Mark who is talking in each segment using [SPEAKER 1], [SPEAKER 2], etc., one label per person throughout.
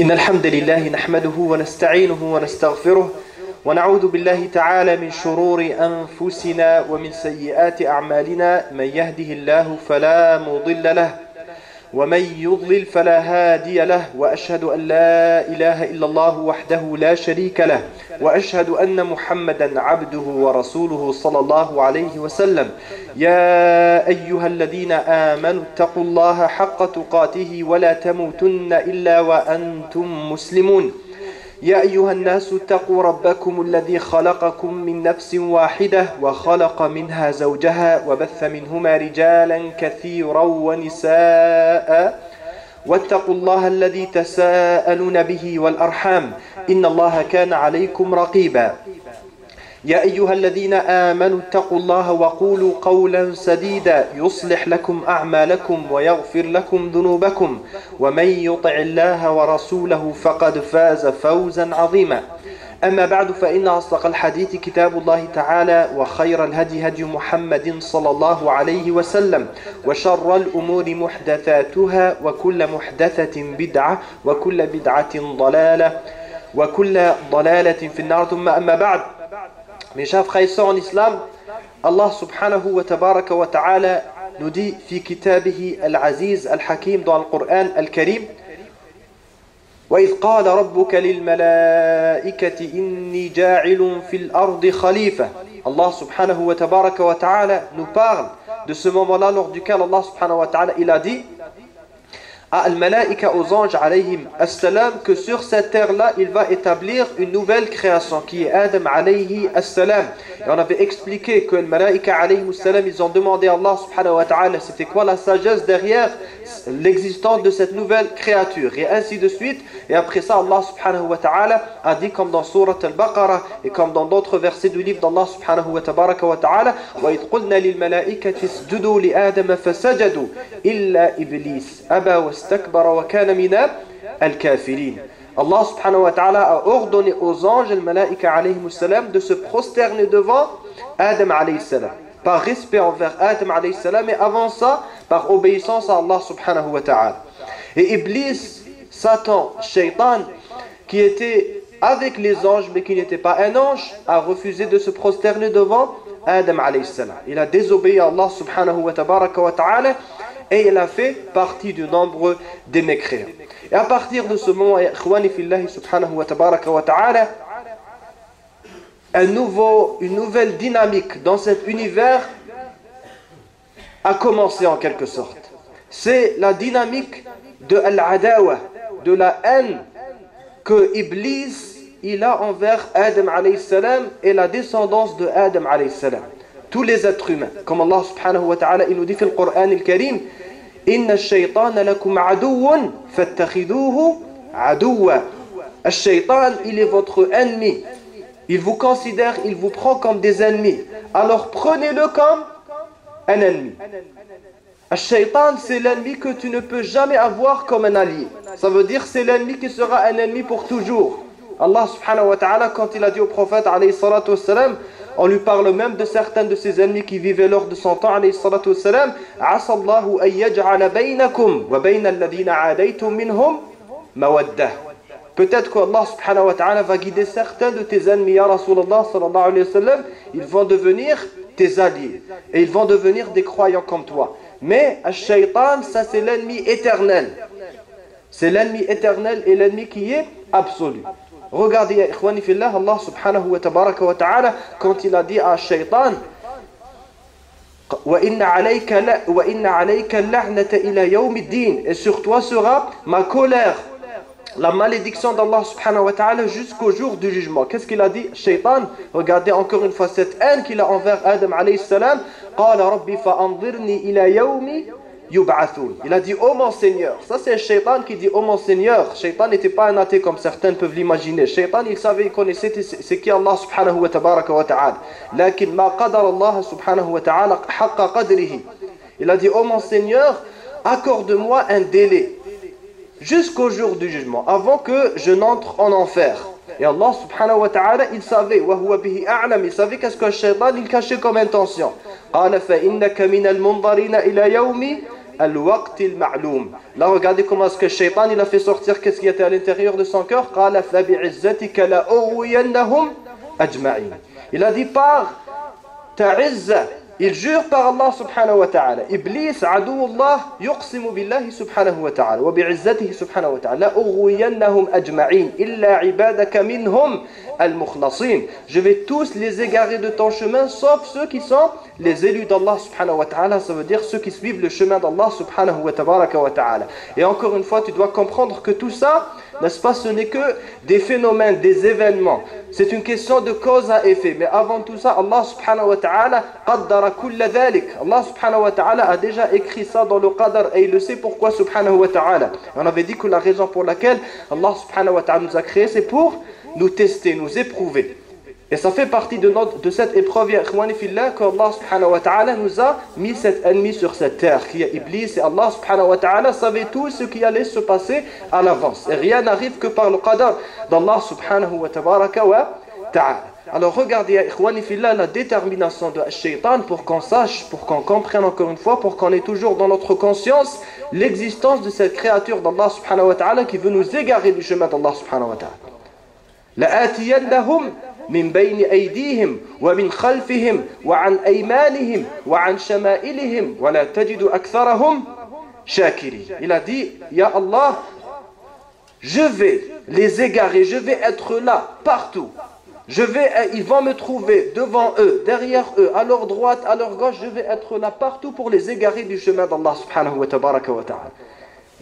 [SPEAKER 1] إن الحمد لله نحمده ونستعينه ونستغفره ونعوذ بالله تعالى من شرور أنفسنا ومن سيئات أعمالنا من يهده الله فلا مضل له ومن يضلل فلا هادي له وأشهد أن لا إله إلا الله وحده لا شريك له وأشهد أن محمدا عبده ورسوله صلى الله عليه وسلم يا أيها الذين آمنوا اتقوا الله حق تقاته ولا تموتن إلا وأنتم مسلمون يا أيها الناس اتقوا ربكم الذي خلقكم من نفس واحدة وخلق منها زوجها وبث منهما رجالا كثيرا ونساء واتقوا الله الذي تساءلون به والأرحام إن الله كان عليكم رقيبا يا أيها الذين آمنوا اتقوا الله وقولوا قولا سديدا يصلح لكم أعمالكم ويغفر لكم ذنوبكم ومن يطع الله ورسوله فقد فاز فوزا عظيما أما بعد فإن أصدق الحديث كتاب الله تعالى وخير الهدي هدي محمد صلى الله عليه وسلم وشر الأمور محدثاتها وكل محدثة بدعة وكل بدعة ضلالة وكل ضلالة في النار ثم أما بعد. Mes chers frères et sœurs en islam, Allah subhanahu wa tabaraka wa ta'ala nous dit fi kitabihi al-aziz al-hakim dans le Coran al-Karim وَإِذْ قَالَ رَبُّكَ لِلْمَلَائِكَةِ إِنِّي جَاعِلٌ فِي الْأَرْضِ خَلِيفَةً. Allah subhanahu wa tabaraka wa ta'ala nous parle de ce moment-là lors duquel Allah subhanahu wa ta'ala il a dit à al-malaïka, aux anges alayhim as-salam, que sur cette terre-là, il va établir une nouvelle création qui est Adam alayhi as-salam. Et on avait expliqué que al-malaïka alayhim as-salam, ils ont demandé à Allah subhanahu wa ta'ala c'était quoi la sagesse derrière l'existence de cette nouvelle créature. Et ainsi de suite. Et après ça, Allah subhanahu wa ta'ala a dit comme dans Surat al-Baqarah et comme dans d'autres versets du livre d'Allah subhanahu wa tabaraka wa ta'ala وَإِذْ قُلْنَا لِلْمَلَائِكَةِ اسْجُدُوا لِآدَمَ فَسَجَدُوا إِلَّا إِبْلِيسَ أَبَى وَاسْتَكْبَرَ وَكَانَ مِنَ الْكَافِرِينَ. Allah subhanahu wa ta'ala a ordonné aux anges, al malaïka alayhi salam, de se prosterner devant Adam alayhi salam, par respect envers Adam alayhi salam, et avant ça, par obéissance à Allah subhanahu wa ta'ala. Et Iblis, Satan, Shaitan, qui était avec les anges mais qui n'était pas un ange, a refusé de se prosterner devant Adam alayhi salam. Il a désobéi à Allah subhanahu wa tabaraka wa ta'ala et il a fait partie du nombre des mécréants. Et à partir de ce moment, ikhwani fillahi subhanahu wa tabaraka wa ta'ala, une nouvelle dynamique dans cet univers a commencé en quelque sorte. C'est la dynamique de al-adawa, de la haine que Iblis il a envers Adam alayhi salam et la descendance de Adam alayhi salam. Tous les êtres humains. Comme Allah subhanahu wa ta'ala il nous dit dans le Coran al-Karim Inna ash-shaytana lakum aduwwun fattakhidhuhu aduwwa. Ash-shaytan il est votre ennemi. Il vous considère, il vous prend comme des ennemis. Alors prenez-le comme un ennemi. Al-Shaytan, c'est l'ennemi que tu ne peux jamais avoir comme un allié. Ça veut dire c'est l'ennemi qui sera un ennemi pour toujours. Allah subhanahu wa ta'ala, quand il a dit au prophète alayhi salatu wassalam, on lui parle même de certains de ses ennemis qui vivaient lors de son temps alayhi salatu wassalam, asa Allahu an yaj'ala baynakum wa bayna alladhina adaytum minhum mawaddah. Peut-être qu'Allah subhanahu wa ta'ala va guider certains de tes ennemis, ya Rasulallah sallallahu alayhi wa sallam, ils vont devenir tes alliés et ils vont devenir des croyants comme toi. Mais Al-Shaytan, ça c'est l'ennemi éternel. C'est l'ennemi éternel et l'ennemi qui est absolu. Regardez, ya ikhwani fillah, Allah subhanahu wa tabaraka wa ta'ala, quand il a dit à Shaytan وَإِنَّ عَلَيْكَ اللَّعْنَةَ إِلَى يَوْمِ الدِّينِ, et sur toi sera ma colère, la malédiction d'Allah subhanahu wa ta'ala jusqu'au jour du jugement. Qu'est-ce qu'il a dit, Shaytan? Regardez encore une fois cette haine qu'il a envers Adam alayhi salam. قَالَ رَبِّ فَأَنظِرْنِي إِلَى يَوْمِ يُبْعَثُونَ. Il a dit, oh mon Seigneur. Ça c'est Shaytan qui dit, oh mon Seigneur. Shaytan n'était pas un athée comme certains peuvent l'imaginer. Shaytan il savait, il connaissait c'est qui Allah subhanahu wa tabaraka wa ta'ala. Lakin ma qadar Allah subhanahu wa ta'ala haqqa qadrihi. Il a dit, oh mon Seigneur, accorde-moi un délai jusqu'au jour du jugement, avant que je n'entre en enfer. Et Allah subhanahu wa ta'ala, il savait, il savait qu'est-ce que le shaitan il cachait comme intention. قال فإنك من المنظرين إلى يوم الوقت المعلوم. Là, regardez comment est-ce que Shaitan il a fait sortir qu'est-ce qui était à l'intérieur de son cœur. قال فبعزتك لأغوينهم أجمعين. Il a dit par ta izza. Il jure par Allah subhanahu wa ta'ala. Iblis, adoullah, yuqsimu billahi subhanahu wa ta'ala. Wa bi'izzatihi subhanahu wa ta'ala. La ughwiyannahum ajma'in. Illa ibadaka minhum al-mukhlasin. Je vais tous les égarer de ton chemin, sauf ceux qui sont les élus d'Allah subhanahu wa ta'ala. Ça veut dire ceux qui suivent le chemin d'Allah subhanahu wa ta'ala. Et encore une fois, tu dois comprendre que tout ça, n'est-ce pas, ce n'est que des phénomènes, des événements. C'est une question de cause à effet. Mais avant tout ça, Allah subhanahu wa ta'ala qaddara kulla dhalik. Allah subhanahu wa ta'ala a déjà écrit ça dans le qadar et il le sait pourquoi subhanahu wa ta'ala. On avait dit que la raison pour laquelle Allah subhanahu wa ta'ala nous a créés, c'est pour nous tester, nous éprouver. Et ça fait partie de cette épreuve, ya ikhwani fillah, que Allah subhanahu wa ta'ala nous a mis cet ennemi sur cette terre, qui est Iblis. Et Allah subhanahu wa ta'ala savait tout ce qui allait se passer à l'avance. Et rien n'arrive que par le qadar d'Allah subhanahu wa ta'ala. Alors regardez, ya ikhwani fillah, la détermination de Shaitan pour qu'on sache, pour qu'on comprenne encore une fois, pour qu'on ait toujours dans notre conscience l'existence de cette créature d'Allah subhanahu wa ta'ala qui veut nous égarer du chemin d'Allah subhanahu wa ta'ala. لآتينهم من بين أيديهم ومن خلفهم وعن أيمانهم وعن شمائلهم ولا تجد أكثرهم شاكرين. Il a dit, Ya Allah, je vais les égarer, je vais être là, partout. Ils vont me trouver devant eux, derrière eux, à leur droite, à leur gauche, je vais être là partout pour les égarer du chemin d'Allah subhanahu wa ta'ala.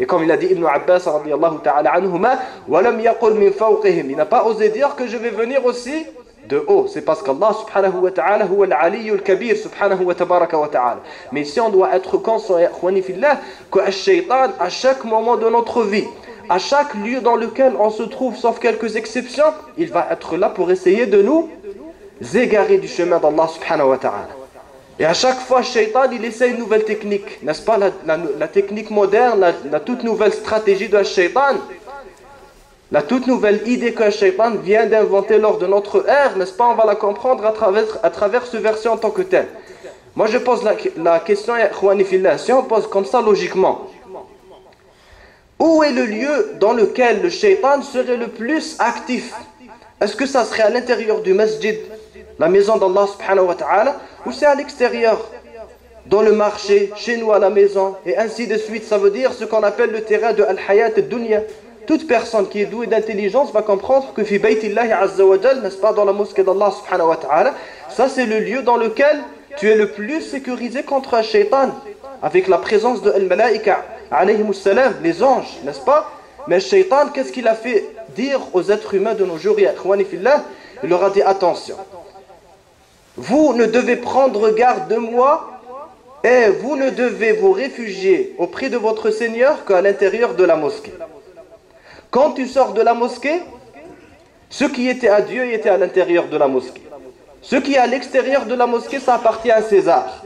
[SPEAKER 1] Et comme il a dit Ibn Abbas radiyallahu ta'ala anhuma, walam yaqul min fawqihim, il n'a pas osé dire que je vais venir aussi de haut. C'est parce qu'Allah subhanahu wa ta'ala huwa al-aliyyul kabir subhanahu wa ta'ala. Mais si on doit être conscient, ya ikhwani fillah, que Shaitan, à chaque moment de notre vie, à chaque lieu dans lequel on se trouve, sauf quelques exceptions, il va être là pour essayer de nous égarer du chemin d'Allah subhanahu wa ta'ala. Et à chaque fois, Shaitan, il essaie une nouvelle technique. N'est-ce pas la technique moderne, la toute nouvelle stratégie de Shaitan, la toute nouvelle idée que Shaitan vient d'inventer lors de notre ère, n'est-ce pas, on va la comprendre à travers ce verset en tant que tel. Moi, je pose la question, ya ikhwani fillah, si on pose comme ça logiquement, où est le lieu dans lequel le Shaitan serait le plus actif? Est-ce que ça serait à l'intérieur du masjid, la maison d'Allah subhanahu wa ta'ala, ou c'est à l'extérieur, dans le marché, chez nous à la maison, et ainsi de suite? Ça veut dire ce qu'on appelle le terrain de al-hayat al-dunya. Toute personne qui est douée d'intelligence va comprendre que fi baytillahi azza wa jal, n'est-ce pas, dans la mosquée d'Allah subhanahu wa ta'ala, ça c'est le lieu dans lequel tu es le plus sécurisé contre un shaitan, avec la présence de al-malaika alayhimus salam, les anges, n'est-ce pas? Mais le shaitan, qu'est-ce qu'il a fait dire aux êtres humains de nos jours, ya ikhwani fillah? Il leur a dit, attention, vous ne devez prendre garde de moi et vous ne devez vous réfugier auprès de votre Seigneur qu'à l'intérieur de la mosquée. Quand tu sors de la mosquée, ce qui était à Dieu était à l'intérieur de la mosquée. Ce qui est à l'extérieur de la mosquée, ça appartient à César.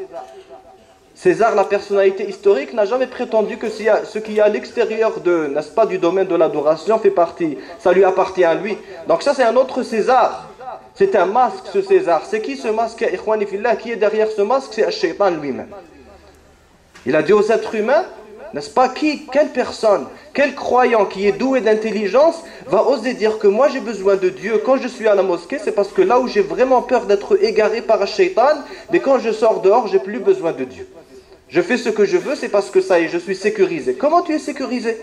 [SPEAKER 1] César, la personnalité historique, n'a jamais prétendu que ce qui est à l'extérieur n'est-ce pas, du domaine de l'adoration fait partie, ça lui appartient à lui. Donc ça c'est un autre César. C'est un masque, ce César. C'est qui ce masque, ya ikhwani fillah? Qui est derrière ce masque? C'est Shaitan lui-même. Il a dit aux êtres humains, n'est-ce pas, quelle personne, quel croyant qui est doué d'intelligence va oser dire que moi j'ai besoin de Dieu quand je suis à la mosquée? C'est parce que là où j'ai vraiment peur d'être égaré par un Shaitan, mais quand je sors dehors, j'ai plus besoin de Dieu. Je fais ce que je veux, c'est parce que ça y est, je suis sécurisé. Comment tu es sécurisé?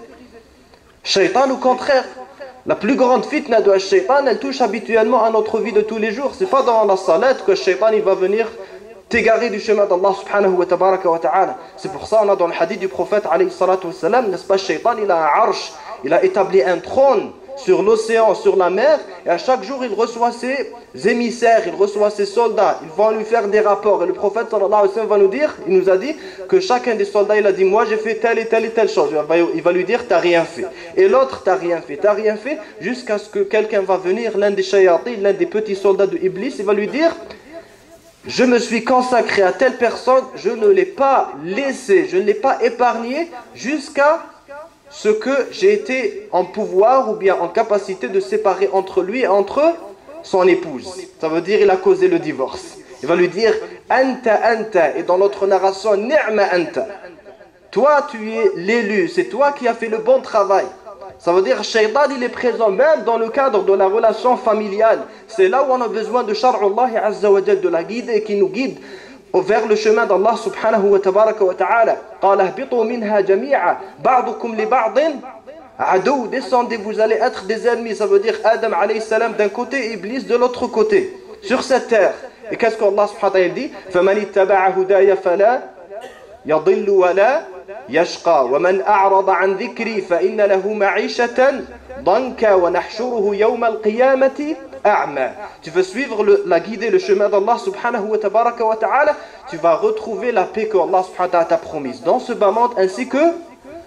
[SPEAKER 1] Shaitan, au contraire. La plus grande fitna de Shaitan, elle touche habituellement à notre vie de tous les jours. C'est pas dans la salat que Shaitan il va venir t'égarer du chemin d'Allah subhanahu wa ta'ala. C'est pour ça on a dans le hadith du prophète alayhi salatu wassalam, n'est-ce pas, Shaitan il a un arsh, il a établi un trône sur l'océan, sur la mer, et à chaque jour il reçoit ses émissaires, il reçoit ses soldats, ils vont lui faire des rapports. Et le prophète sallallahu alayhi wa sallam va nous dire, il nous a dit que chacun des soldats il a dit, moi j'ai fait telle et telle et telle chose. Il va lui dire, t'as rien fait. Et l'autre, t'as rien fait, jusqu'à ce que quelqu'un va venir, l'un des shayatis, l'un des petits soldats de Iblis, il va lui dire, je me suis consacré à telle personne, je ne l'ai pas laissé, je ne l'ai pas épargné jusqu'à ce que j'ai été en pouvoir ou bien en capacité de séparer entre lui et entre son épouse. Ça veut dire il a causé le divorce. Il va lui dire anta anta, et dans l'autre narration ni'ma anta. Toi, tu es l'élu. C'est toi qui as fait le bon travail. Ça veut dire, Shaitan, il est présent même dans le cadre de la relation familiale. C'est là où on a besoin de Shar'Allah Azza wa Jal, de la guider, qui nous guide vers le chemin d'Allah subhanahu wa tabaraka wa ta'ala. قال اهبطوا منها جميعا بعضكم لبعض عدو. Descendez, vous allez être des ennemis. Ça veut dire Adam alayhi salam d'un côté et Iblis de l'autre côté sur cette terre. Et qu'est-ce qu'Allah subhanahu wa ta'ala dit? فمن اتبع هداي فلا يضل ولا يشقى ومن أعرض عن ذكري فإن له معيشة ضنكا ونحشره يوم القيامة أعمى. Tu veux suivre la guidée, le chemin d'Allah subhanahu wa tabaraka wa ta'ala, tu vas retrouver la paix que Allah subhanahu wa ta'ala t'a promise dans ce bas monde ainsi que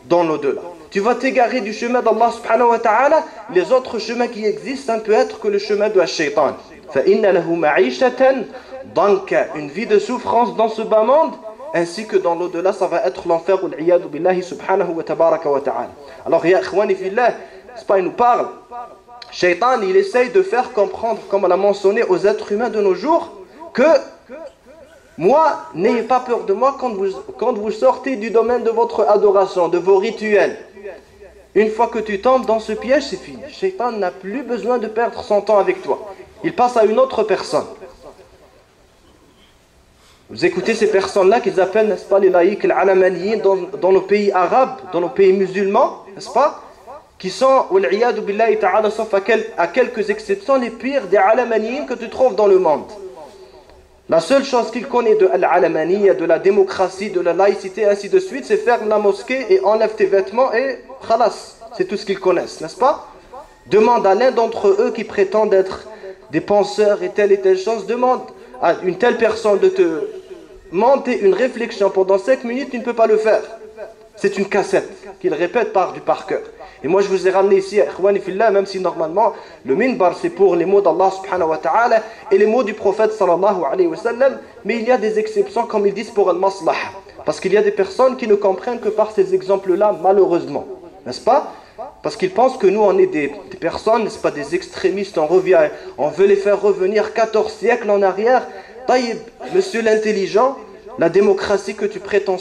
[SPEAKER 1] dans l'au-delà. Tu vas t'égarer du chemin d'Allah subhanahu wa ta'ala, les autres chemins qui existent, ça ne peut être que le chemin de Shaitan. فإن له معيشة ضنكا, une vie de souffrance dans ce bas monde, ainsi que dans l'au-delà, ça va être l'enfer, l'iyadu billahi subhanahu wa tabaraka wa ta'ala. Alors, ya ikhwani fillah, c'est pas, il nous parle. Shaitan, il essaye de faire comprendre, comme on l'a mentionné, aux êtres humains de nos jours, que moi, n'ayez pas peur de moi quand vous sortez du domaine de votre adoration, de vos rituels. Une fois que tu tombes dans ce piège, c'est fini. Shaitan n'a plus besoin de perdre son temps avec toi. Il passe à une autre personne. Vous écoutez ces personnes-là qu'ils appellent, n'est-ce pas, les laïcs, les alamaniyin dans nos pays arabes, dans nos pays musulmans, n'est-ce pas, qui sont, wal-iyadu billahi ta'ala, sauf à quelques exceptions, les pires des alamaniyin que tu trouves dans le monde. La seule chose qu'ils connaissent de l'alamaniya, de la démocratie, de la laïcité, ainsi de suite, c'est faire la mosquée et enlève tes vêtements et khalas. C'est tout ce qu'ils connaissent, n'est-ce pas? Demande à l'un d'entre eux qui prétendent être des penseurs et telle chose, demande à une telle personne de te monter une réflexion pendant 5 minutes, tu ne peux pas le faire. C'est une cassette qu'il répète par cœur. Et moi je vous ai ramené ici, ikhwani fillah, même si normalement le minbar c'est pour les mots d'Allah subhanahu wa ta'ala et les mots du prophète sallallahu alayhi wa sallam, mais il y a des exceptions comme ils disent pour al-maslaha. Parce qu'il y a des personnes qui ne comprennent que par ces exemples-là, malheureusement. N'est-ce pas? Parce qu'ils pensent que nous on est des personnes, n'est-ce pas, des extrémistes, on veut les faire revenir 14 siècles en arrière. Taïb, monsieur l'intelligent, la démocratie que tu prétends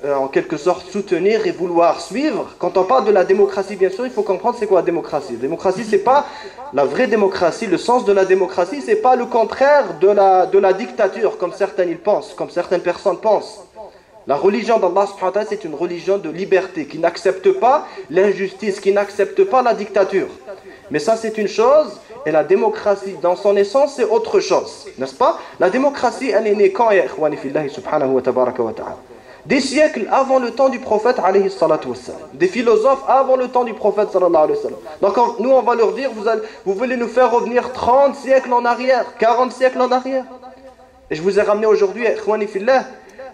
[SPEAKER 1] en quelque sorte soutenir et vouloir suivre, quand on parle de la démocratie, bien sûr, il faut comprendre c'est quoi la démocratie. La démocratie, c'est pas la vraie démocratie, le sens de la démocratie, c'est pas le contraire de la dictature, comme certains ils pensent, comme certaines personnes pensent. La religion d'Allah subhanahu wa ta'ala, c'est une religion de liberté, qui n'accepte pas l'injustice, qui n'accepte pas la dictature. Mais ça, c'est une chose, et la démocratie, dans son essence, c'est autre chose. N'est-ce pas? La démocratie, elle est née quand, ya ikhwani fillahi subhanahu wa tabaraka wa ta'ala? Des siècles avant le temps du prophète alayhi salatu wassalam. Des philosophes avant le temps du prophète sallallahu alayhi wa sallam. Donc nous, on va leur dire, vous voulez nous faire revenir 30 siècles en arrière, 40 siècles en arrière. Et je vous ai ramené aujourd'hui, ikhwani fillah,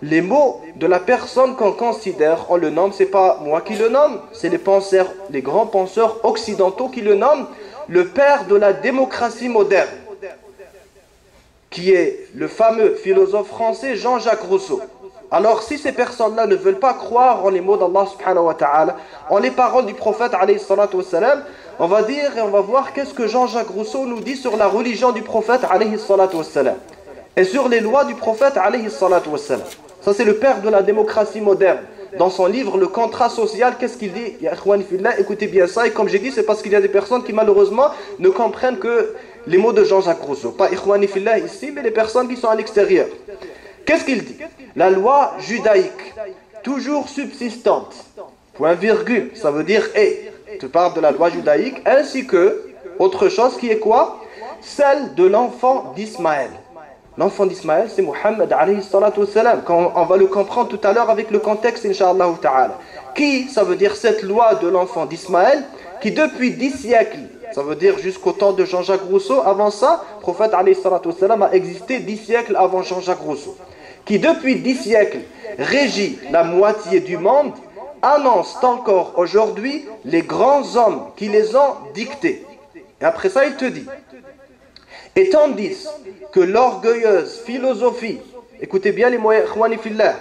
[SPEAKER 1] les mots de la personne qu'on considère, on le nomme, c'est pas moi qui le nomme, c'est les grands penseurs occidentaux qui le nomment, le père de la démocratie moderne, qui est le fameux philosophe français Jean-Jacques Rousseau. Alors si ces personnes-là ne veulent pas croire en les mots d'Allah subhanahu wa ta'ala, en les paroles du prophète alayhi salatu wassalam, on va dire et on va voir qu'est-ce que Jean-Jacques Rousseau nous dit sur la religion du prophète alayhi salatu wassalam, et sur les lois du prophète alayhi salatu wassalam. Ça c'est le père de la démocratie moderne. Dans son livre Le contrat social, qu'est-ce qu'il dit? Ya ikhwani fillah, écoutez bien ça, et comme j'ai dit, c'est parce qu'il y a des personnes qui malheureusement ne comprennent que les mots de Jean-Jacques Rousseau. Pas ikhwani fillah ici, mais les personnes qui sont à l'extérieur. Qu'est-ce qu'il dit? La loi judaïque, toujours subsistante, point virgule, ça veut dire et. Tu parles de la loi judaïque, ainsi que, autre chose qui est quoi? Celle de l'enfant d'Ismaël. L'enfant d'Ismaël, c'est Muhammad alayhi salatu wassalam. On va le comprendre tout à l'heure avec le contexte, incha'Allah ta'ala. Qui, ça veut dire cette loi de l'enfant d'Ismaël, qui depuis 10 siècles, ça veut dire jusqu'au temps de Jean-Jacques Rousseau, avant ça, le prophète alayhi salatu wassalam a existé 10 siècles avant Jean-Jacques Rousseau, qui depuis 10 siècles régit la moitié du monde, annonce encore aujourd'hui les grands hommes qui les ont dictés. Et après ça, il te dit, et tandis que l'orgueilleuse philosophie, écoutez bien les mots ikhwani fillah,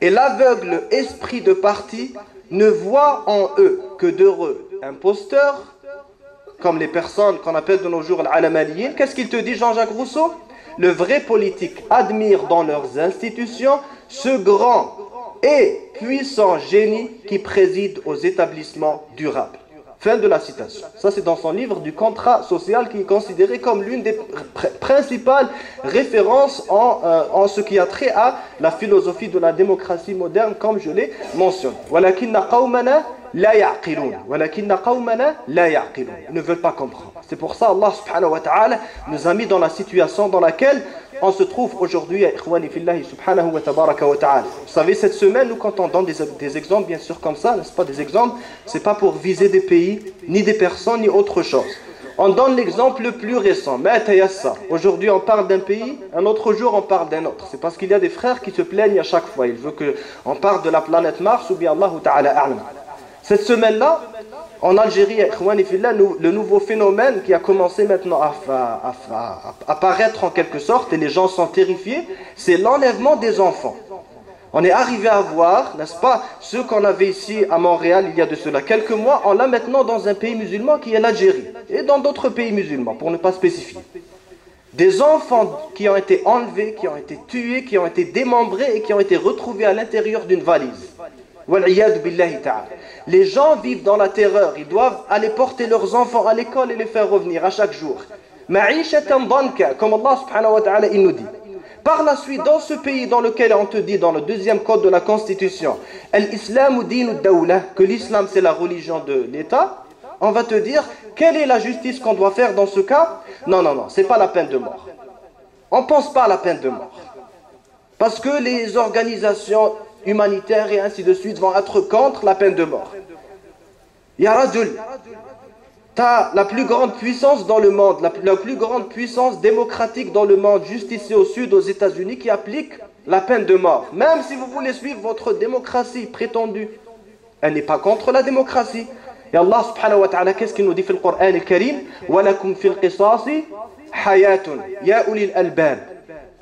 [SPEAKER 1] et l'aveugle esprit de parti ne voient en eux que d'heureux imposteurs, comme les personnes qu'on appelle de nos jours l'alamaliyin. Qu'est-ce qu'il te dit Jean-Jacques Rousseau? Le vrai politique admire dans leurs institutions ce grand et puissant génie qui préside aux établissements durables. Fin de la citation. Ça, c'est dans son livre du contrat social qui est considéré comme l'une des principales références en ce qui a trait à la philosophie de la démocratie moderne, comme je l'ai mentionné. وَلَكِنَّ قَوْمَنَا لَا يَعْقِلُونَ وَلَكِنَّ قَوْمَنَا لَا يَعْقِلُونَ. Ils ne veulent pas comprendre. C'est pour ça Allah subhanahu wa ta'ala nous a mis dans la situation dans laquelle on se trouve aujourd'hui, ikhwani fillahi subhanahu wa tabaraka wa ta'ala. Vous savez, cette semaine, nous, quand on donne des exemples, bien sûr, comme ça, n'est-ce pas, des exemples, c'est pas pour viser des pays, ni des personnes, ni autre chose. On donne l'exemple le plus récent, aujourd'hui, on parle d'un pays, un autre jour, on parle d'un autre. C'est parce qu'il y a des frères qui se plaignent à chaque fois. Ils veulent qu'on parle de la planète Mars ou bien Allah ta'ala a'lam. Cette semaine-là, en Algérie, le nouveau phénomène qui a commencé maintenant à apparaître en quelque sorte, et les gens sont terrifiés, c'est l'enlèvement des enfants. On est arrivé à voir, n'est-ce pas, ceux qu'on avait ici à Montréal il y a de cela quelques mois, on l'a maintenant dans un pays musulman qui est l'Algérie, et dans d'autres pays musulmans, pour ne pas spécifier. Des enfants qui ont été enlevés, qui ont été tués, qui ont été démembrés et qui ont été retrouvés à l'intérieur d'une valise. Les gens vivent dans la terreur, ils doivent aller porter leurs enfants à l'école et les faire revenir à chaque jour. Comme Allah subhanahu wa ta'ala il nous dit. Par la suite, dans ce pays dans lequel on te dit, dans le deuxième code de la Constitution, que l'islam c'est la religion de l'État, on va te dire, quelle est la justice qu'on doit faire dans ce cas? Non, c'est pas la peine de mort. On ne pense pas à la peine de mort. Parce que les organisations humanitaires et ainsi de suite vont être contre la peine de mort. Ya Rajul, tu as la plus grande puissance dans le monde, la plus grande puissance démocratique dans le monde, juste ici au sud, aux États-Unis, qui applique la peine de mort. Même si vous voulez suivre votre démocratie prétendue, elle n'est pas contre la démocratie. Et Allah subhanahu wa ta'ala, qu'est-ce qu'il nous dit dans le Coran al-Karim? وَلَكُمْ فِي الْقِصَاصِ حَيَاتٌ يَا أُولِي الْأَلْبَابِ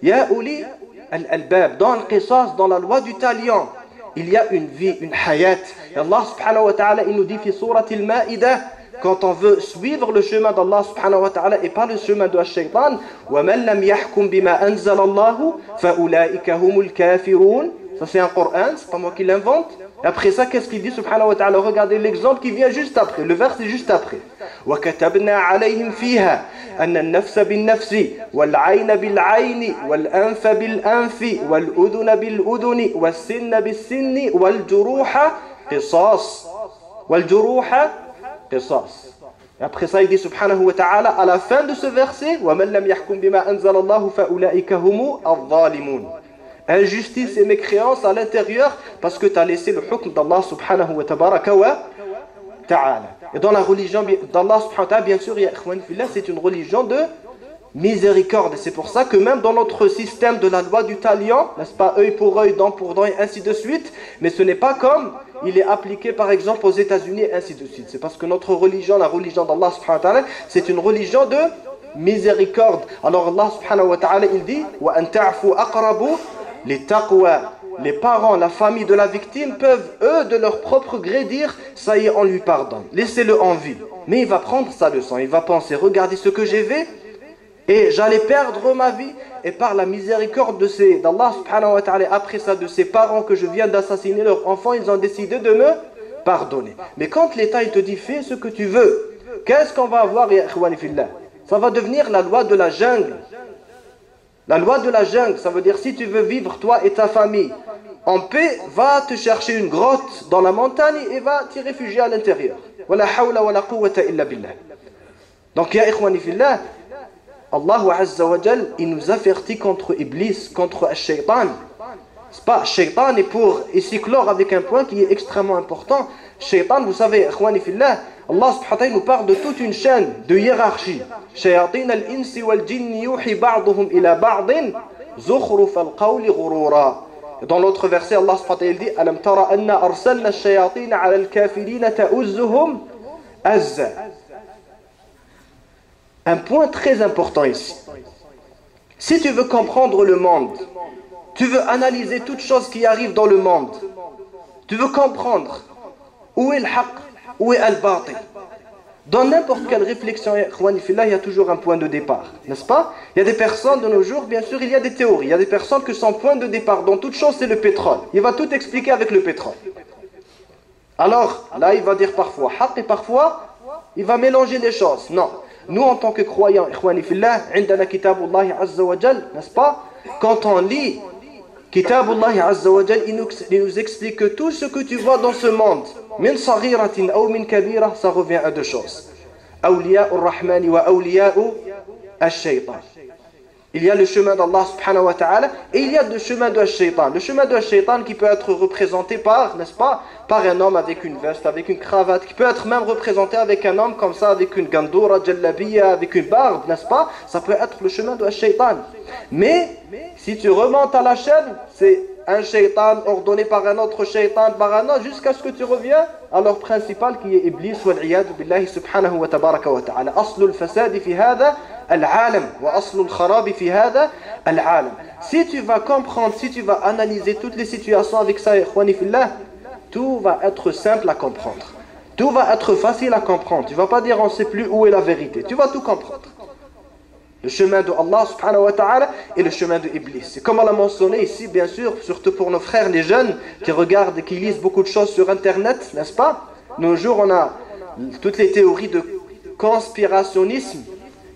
[SPEAKER 1] يَا أُولِي الْأَلْبَابِ. Dans le qisas, dans la loi du talion, il y a une vie, une hayat. Et Allah subhanahu wa ta'ala, il nous dit dans Surat al-Ma'idah, quand on veut suivre le chemin d'Allah subhanahu wa ta'ala et pas le chemin de Shaitan, وَمَنْ لَمْ يَحْكُمْ بِمَا أَنزَلَ اللَّهُ فَأُولَٰئِكَ هُمُ الْكَافِرُونَ. Ça c'est un Coran, c'est pas moi qui l'invente. Et après ça, qu'est-ce qu'il dit subhanahu wa ta'ala? Regardez l'exemple qui vient juste après, le verset juste après. وَكَتَبْنَا عَلَيْهِمْ فِيهَا أَنَّ النَّفْسَ بِالنَّفْسِ وَالْعَيْنَ بِالْعَيْنِ وَالْأَنْفَ بِالْأَنْفِ وَالْأُذُنَ بِالْأُذُنِ وَالسِّنَّ بِالسِّنِّ وَالْجُرُوحَ قِصَاص وَالْجُرُوحَ قِصَاص. Et après ça, il dit subhanahu wa ta'ala à la fin de ce verset وَمَنْ لَمْ يَحْكُمْ بِمَا أَنزَلَ اللَّهُ فَأُولَٰئِكَ هُمُ الظَّالِمُونَ. Injustice et mécréance à l'intérieur parce que tu as laissé le hukm d'Allah subhanahu wa ta'ala. Et dans la religion d'Allah subhanahu wa ta'ala, bien sûr, c'est une religion de miséricorde. Et c'est pour ça que même dans notre système de la loi du talion, n'est-ce pas, œil pour œil, dent pour dent et ainsi de suite, mais ce n'est pas comme il est appliqué par exemple aux États-Unis et ainsi de suite. C'est parce que notre religion, la religion d'Allah subhanahu wa ta'ala, c'est une religion de miséricorde. Alors Allah subhanahu wa ta'ala, il dit wa an ta'fu aqrabu les taqwa, les parents, la famille de la victime peuvent, eux, de leur propre gré dire « ça y est, on lui pardonne, laissez-le en vie ». Mais il va prendre sa leçon, il va penser « regardez ce que j'ai fait et j'allais perdre ma vie ». Et par la miséricorde d'Allah subhanahu wa ta'ala, après ça, de ses parents que je viens d'assassiner leurs enfants, ils ont décidé de me pardonner. Mais quand l'État il te dit « fais ce que tu veux », qu'est-ce qu'on va avoir, ya ikhwani fillah? Ça va devenir la loi de la jungle. La loi de la jungle, ça veut dire si tu veux vivre toi et ta famille en paix, va te chercher une grotte dans la montagne et va t'y réfugier à l'intérieur. Wala hawla wala quwwata illa billah. Donc ya ikhwani fillah, Allah azza wa jal, il nous avertit contre Iblis, contre Shaitan. C'est pas Shaitan, et pour ici clore avec un point qui est extrêmement important. Shaitan, vous savez, ikhwani fillah, Allah subhanahu wa ta'ala nous parle de toute une chaîne de hiérarchie. Shayatin al-insi wal-jinni yuhi ba'duhum ila ba'din zukhruf al-qawli ghurura. Dans l'autre verset, Allah subhanahu wa ta'ala dit Alam tara anna arsalna ash-shayatin 'ala al-kafirina ta'uzzuhum azza. Un point très important ici. Si tu veux comprendre le monde, tu veux analyser toutes choses qui arrivent dans le monde, tu veux comprendre où est le haqq, où est al-batil, Dans n'importe quelle réflexion, il y a toujours un point de départ, n'est-ce pas? Il y a des personnes de nos jours, bien sûr, il y a des théories. Il y a des personnes que son point de départ dans toute chose, c'est le pétrole. Il va tout expliquer avec le pétrole. Alors, là, il va dire parfois haqq et parfois, il va mélanger les choses. Non. Nous, en tant que croyants, ikhwani fillah, indana kitabullahi azza wa jal, n'est-ce pas? Quand on lit Kitabullahi azza wa jal, il nous explique que tout ce que tu vois dans ce monde, min saghiratin ou min kabira, ça revient à deux choses. Awliya'ur rahmani wa awliya'u ash-shaytan. Il y a le chemin d'Allah subhanahu wa ta'ala et il y a le chemin de Shaitan. Le chemin de Shaitan qui peut être représenté par, n'est-ce pas, par un homme avec une veste, avec une cravate, qui peut être même représenté avec un homme comme ça, avec une gandoura, jallabiya, avec une barbe, n'est-ce pas? Ça peut être le chemin de Shaitan. Mais, si tu remontes à la chaîne, c'est un shaitan ordonné par un autre shaitan, par un autre, jusqu'à ce que tu reviens à leur principal qui est Iblis, wal-iyadu billahi subhanahu wa tabaraka wa ta'ala. Aslul fasadi fi hada al-alam, wa aslul kharabi fi hada al-alam. Si tu vas comprendre, si tu vas analyser toutes les situations avec ça, ikhwani fillah, tout va être simple à comprendre. Tout va être facile à comprendre. Tu ne vas pas dire on ne sait plus où est la vérité. Tu vas tout comprendre. Le chemin de Allah subhanahu wa ta'ala et le chemin de Iblis. Et comme on l'a mentionné ici, bien sûr, surtout pour nos frères les jeunes qui regardent et qui lisent beaucoup de choses sur Internet, n'est-ce pas? Nos jours, on a toutes les théories de conspirationnisme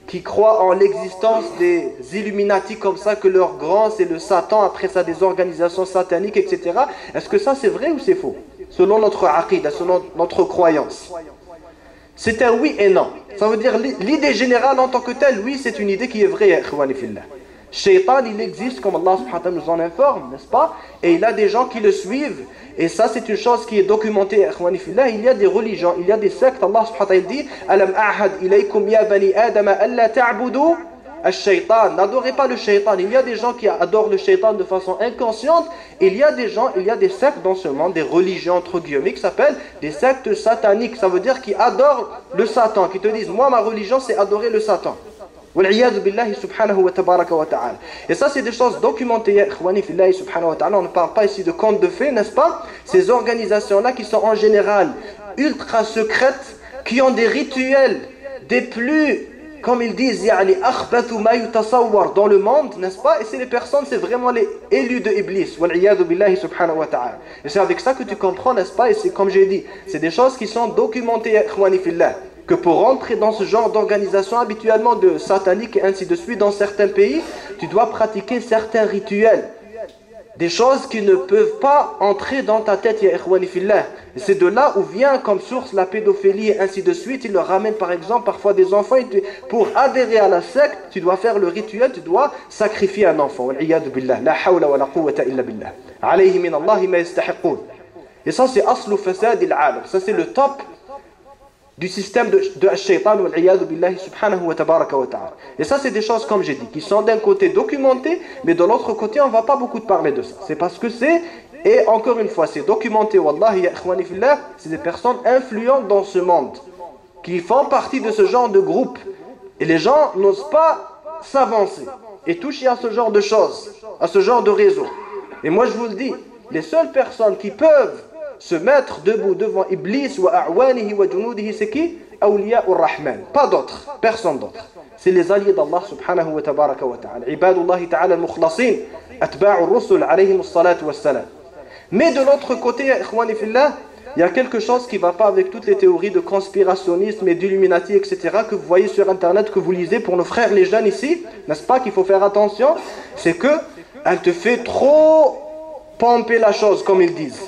[SPEAKER 1] qui croient en l'existence des Illuminati comme ça, que leur grand c'est le Satan, après ça des organisations sataniques, etc. Est-ce que ça c'est vrai ou c'est faux? Selon notre aqidah, selon notre croyance. C'est un oui et non. Ça veut dire l'idée générale en tant que telle, oui, c'est une idée qui est vraie, ikhwani fillah. Shaitan, il existe comme Allah subhanahu wa ta'ala nous en informe, n'est-ce pas? Et il a des gens qui le suivent. Et ça, c'est une chose qui est documentée, ikhwani fillah. Il y a des religions, il y a des sectes. Allah subhanahu wa ta'ala dit Alam a'had ilaykum ya bani adama alla ta'budu al-shaytan. N'adorez pas le shaitan. Il y a des gens qui adorent le shaitan de façon inconsciente. Il y a des gens, il y a des sectes dans ce monde, des religions entre guillemets qui s'appellent des sectes sataniques. Ça veut dire qui adorent le Satan, qui te disent moi ma religion c'est adorer le Satan. Et ça c'est des choses documentées, subhanahu wa ta'ala. On ne parle pas ici de contes de fées, n'est-ce pas? Ces organisations là qui sont en général ultra secrètes, qui ont des rituels des plus, comme ils disent, dans le monde, n'est-ce pas? Et c'est les personnes, c'est vraiment les élus de Iblis. Et c'est avec ça que tu comprends, n'est-ce pas? Et c'est comme j'ai dit, c'est des choses qui sont documentées, que pour rentrer dans ce genre d'organisation habituellement de satanique et ainsi de suite dans certains pays, tu dois pratiquer certains rituels. Des choses qui ne peuvent pas entrer dans ta tête, ya ikhwani fillah. Et c'est de là où vient comme source la pédophilie et ainsi de suite. Il leur ramène par exemple parfois des enfants. Pour adhérer à la secte, tu dois faire le rituel, tu dois sacrifier un enfant. Wal-iyadu billah. La hawla wa la quwwata illa billah. Alayhi min Allahi ma yastahiqoun. Et ça c'est aslu fasad al-alam. Ça c'est le top du système de shaitan, wal-iyadu billahi subhanahu wa tabaraka wa ta'ala. Et ça c'est des choses comme j'ai dit, qui sont d'un côté documentées, mais de l'autre côté on ne va pas beaucoup parler de ça. C'est parce que c'est, et encore une fois c'est documenté, wallahi ya ikhwani fillah, c'est des personnes influentes dans ce monde, qui font partie de ce genre de groupe. Et les gens n'osent pas s'avancer et toucher à ce genre de choses, à ce genre de réseau. Et moi je vous le dis, les seules personnes qui peuvent se mettre debout devant Iblis wa a'wanihi wa junudihi, c'est qui? Awliya'ur Rahman, pas d'autres, personne d'autre. C'est les alliés d'Allah subhanahu wa tabaraka wa ta'ala. Ibadullahi ta'ala al-mukhlasin, atba'ur rusul alayhim as-salatu was-salam. Mais de l'autre côté, ikhwani fillah, il y a quelque chose qui ne va pas avec toutes les théories de conspirationnisme et d'illuminati, etc. que vous voyez sur Internet, que vous lisez pour nos frères les jeunes ici, n'est-ce pas, qu'il faut faire attention, c'est que elle te fait trop pomper la chose, comme ils disent.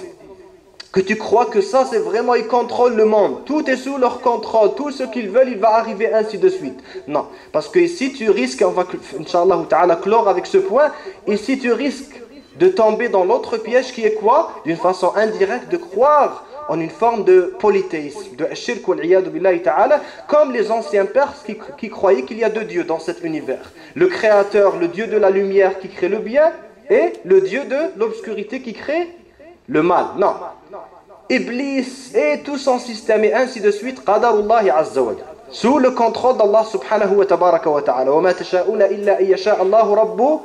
[SPEAKER 1] Que tu crois que ça c'est vraiment, ils contrôlent le monde, tout est sous leur contrôle, tout ce qu'ils veulent il va arriver ainsi de suite. Non, parce que ici tu risques, on va Inch'Allah ta'ala clore avec ce point, ici tu risques de tomber dans l'autre piège qui est quoi? D'une façon indirecte de croire en une forme de polythéisme, de shirk wal-iyadu billahi ta'ala, comme les anciens Perses qui croyaient qu'il y a deux dieux dans cet univers. Le créateur, le dieu de la lumière qui crée le bien, et le dieu de l'obscurité qui crée le mal. Non. Iblis et tout son système et ainsi de suite, qadarullahi azza wa jalla, sous le contrôle d'Allah subhanahu wa tabaraka wa ta'ala. Wa ma tasha'una illa an yasha Allahu rabbu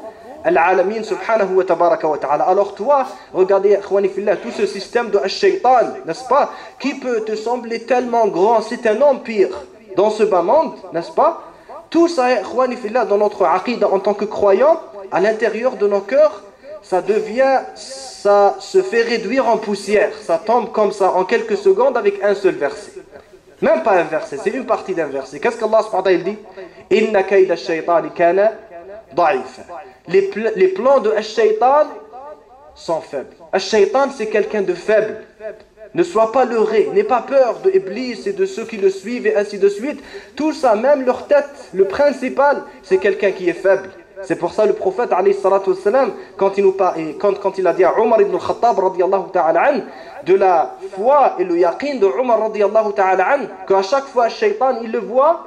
[SPEAKER 1] Al-Alamin subhanahu wa tabaraka wa ta'ala. Alors toi, regardez, ikhwani fillah, tout ce système de Ash-Shaytan, n'est-ce pas, qui peut te sembler tellement grand, c'est un empire dans ce bas monde, n'est-ce pas? Tout ça, ikhwani fillah, dans notre aqidah en tant que croyants, à l'intérieur de nos cœurs, ça se fait réduire en poussière, ça tombe comme ça en quelques secondes avec un seul verset. Même pas un verset, c'est une partie d'un verset. Qu'est-ce qu'Allah subhanahu wa ta'ala dit? Inna kayda ash-shaytani kana da'ifa. Les plans de ash-shaytan sont faibles. Ash-shaytan, c'est quelqu'un de faible. Ne sois pas leurré, n'aie pas peur de Iblis et de ceux qui le suivent et ainsi de suite. Tout ça, même leur tête, le principal, c'est quelqu'un qui est faible. C'est pour ça le prophète alayhi salatu wassalam, quand il a dit à Omar ibn al-Khattab radiyallahu ta'ala an, de la foi et le yaqin de Omar radiyallahu ta'ala an, qu'à chaque fois Shaytan il le voit,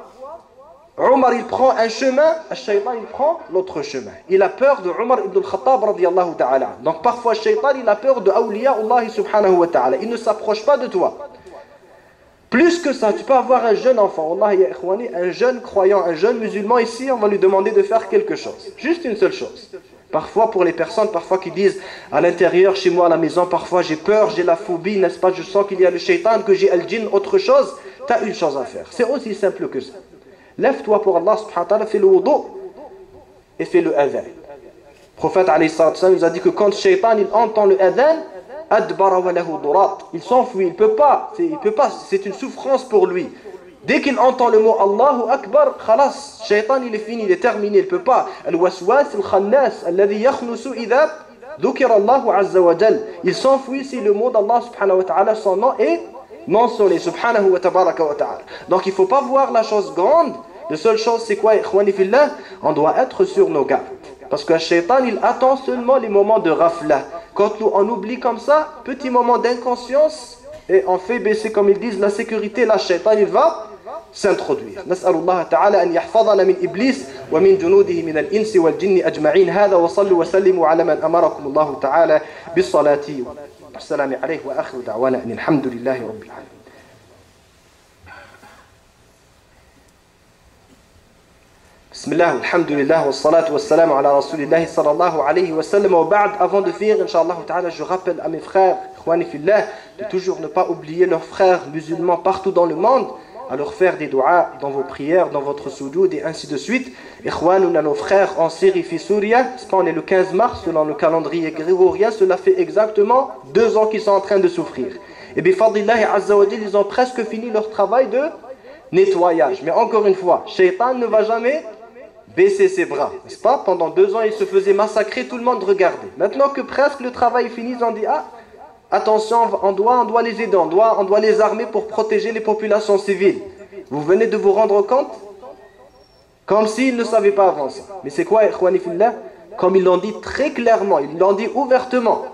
[SPEAKER 1] Omar il prend un chemin, Shaytan il prend l'autre chemin. Il a peur de Omar ibn al-Khattab radiyallahu ta'ala an. Donc parfois Shaytan il a peur de awliya Allah subhanahu wa ta'ala. Il ne s'approche pas de toi. Plus que ça, tu peux avoir un jeune enfant, Wallahi ya ikhwani, un jeune croyant, un jeune musulman ici, on va lui demander de faire quelque chose. Juste une seule chose. Parfois pour les personnes, parfois qui disent à l'intérieur, chez moi à la maison, parfois j'ai peur, j'ai la phobie, n'est-ce pas, je sens qu'il y a le shaitan, que j'ai al-jinn, autre chose, tu as une chose à faire. C'est aussi simple que ça. Lève-toi pour Allah subhanahu wa ta'ala, fais le wudu et fais le adhan. Le prophète alayhi salatu wa sallam, il a dit que quand le shaitan il entend le adhan, il s'enfuit, il peut pas, c'est une souffrance pour lui. Dès qu'il entend le mot Allahu Akbar, khalas, shaitan il est fini, il est terminé, il peut pas. Al-waswas al-khannas, alladhi yakhnusu idha dhukira Allahu azza wa jal. Il s'enfuit si le mot d'Allah subhanahu wa ta'ala, son nom est mentionné, subhanahu wa tabaraka wa ta'ala. Donc il faut pas voir la chose grande. La seule chose c'est quoi, ikhwani fillah? On doit être sur nos gardes. Parce que le shaitan, il attend seulement les moments de rafla. Quand nous, on oublie comme ça, petit moment d'inconscience, et on fait baisser, comme ils disent, la sécurité, la shaitan, il va s'introduire. Nas'alullah ta'ala an yahfadana min iblis wa min junudihi min al-insi wal jinni ajma'in. Hada wa sallu wa sallimu ala man amarakum Allah ta'ala bis salati wa salami alayhi wa akhiru da'wana alhamdulillahi rabbil alamin. Bismillah, alhamdulillah, wa salatu wa salam ala rasulillahi sallallahu alayhi wa sallam. Wa ba'd, avant de finir, inshallah ta'ala, je rappelle à mes frères, ikhwani fillah, de toujours ne pas oublier leurs frères musulmans partout dans le monde, à leur faire des doigts dans vos prières, dans votre soujoud et ainsi de suite. Ikhwanuna, nos frères en Syrie, fi Souria, on est le 15 mars, selon le calendrier grégorien, cela fait exactement 2 ans qu'ils sont en train de souffrir. Et bifadlillahi azza wa jal, ils ont presque fini leur travail de nettoyage. Mais encore une fois, shaitan ne va jamais baisser ses bras, n'est-ce pas? Pendant 2 ans, il se faisait massacrer, tout le monde regardait. Maintenant que presque le travail est fini, on dit, ah, attention, on doit les aider, on doit les armer pour protéger les populations civiles. Vous venez de vous rendre compte? Comme s'ils ne savaient pas avant ça. Mais c'est quoi, ikhwani fillah? Comme ils l'ont dit très clairement, ils l'ont dit ouvertement.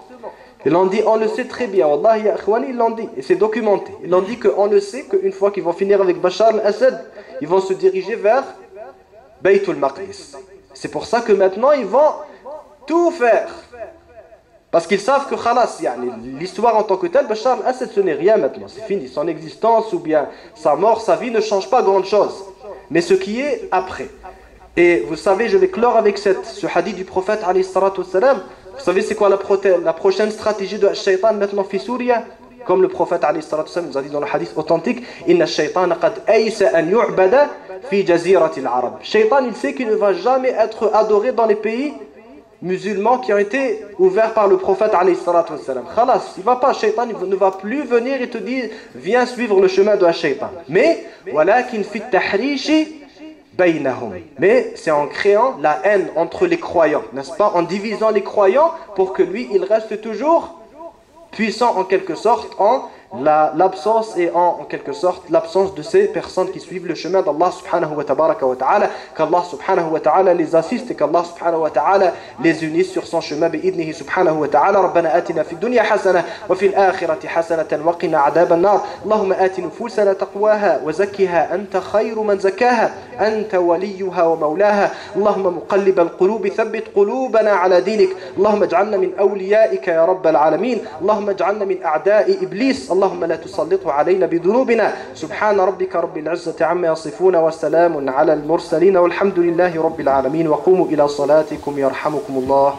[SPEAKER 1] Ils l'ont dit, on le sait très bien. Wallahi, ya ikhwani, ils l'ont dit, et c'est documenté. Ils l'ont dit qu'on le sait, qu'une fois qu'ils vont finir avec Bachar al-Assad, ils vont se diriger vers Baytul Maqdis. C'est pour ça que maintenant ils vont tout faire. Parce qu'ils savent que khalas, l'histoire en tant que telle, Bachar al-Assad ce n'est rien maintenant. C'est fini. Son existence ou bien sa mort, sa vie ne change pas grand chose. Mais ce qui est après. Et vous savez, je vais clore avec ce hadith du prophète alayhi salatu wassalam. Vous savez c'est quoi la prochaine stratégie de Shaitan maintenant fi Souria? Comme le prophète alayhi salatu wassalam nous a dit dans le hadith authentique, Inna shaytana qad aysa an yu'bada fi jazirati al-arab. Shaitan il sait qu'il ne va jamais être adoré dans les pays musulmans qui ont été ouverts par le prophète alayhi salatu wassalam. Khalas, il va pas, shaitan il ne va plus venir et te dire viens suivre le chemin de shaitan. Mais walakin fi tahrishi baynahum. Mais c'est en créant la haine entre les croyants, n'est-ce pas? En divisant les croyants pour que lui il reste toujours puissant en quelque sorte en l'absence et en quelque sorte l'absence de ces personnes qui suivent le chemin d'Allah subhanahu wa tabaraka wa ta'ala, qu'Allah subhanahu wa ta'ala les assiste et qu'Allah subhanahu wa ta'ala les unisse sur son chemin bi'idnihi subhanahu wa ta'ala. Rabbana atina fi dunya hasana wa fi al-akhirati hasanatan wa qina adhaban nar. Allahumma ati nufusana taqwaha wa zakkiha anta khayru man zakkaha anta waliyuha wa mawlaha. Allahumma muqallib al-qulub thabbit qulubana ala dinik. Allahumma ij'alna min awliyaika ya rabbal alamin. Allahumma ij'alna min a'da'i iblis. اللهم لا تسلطه علينا بذنوبنا. سبحان ربك رب العزة عما يصفون وسلام على المرسلين والحمد لله رب العالمين. وقوموا إلى صلاتكم يرحمكم الله.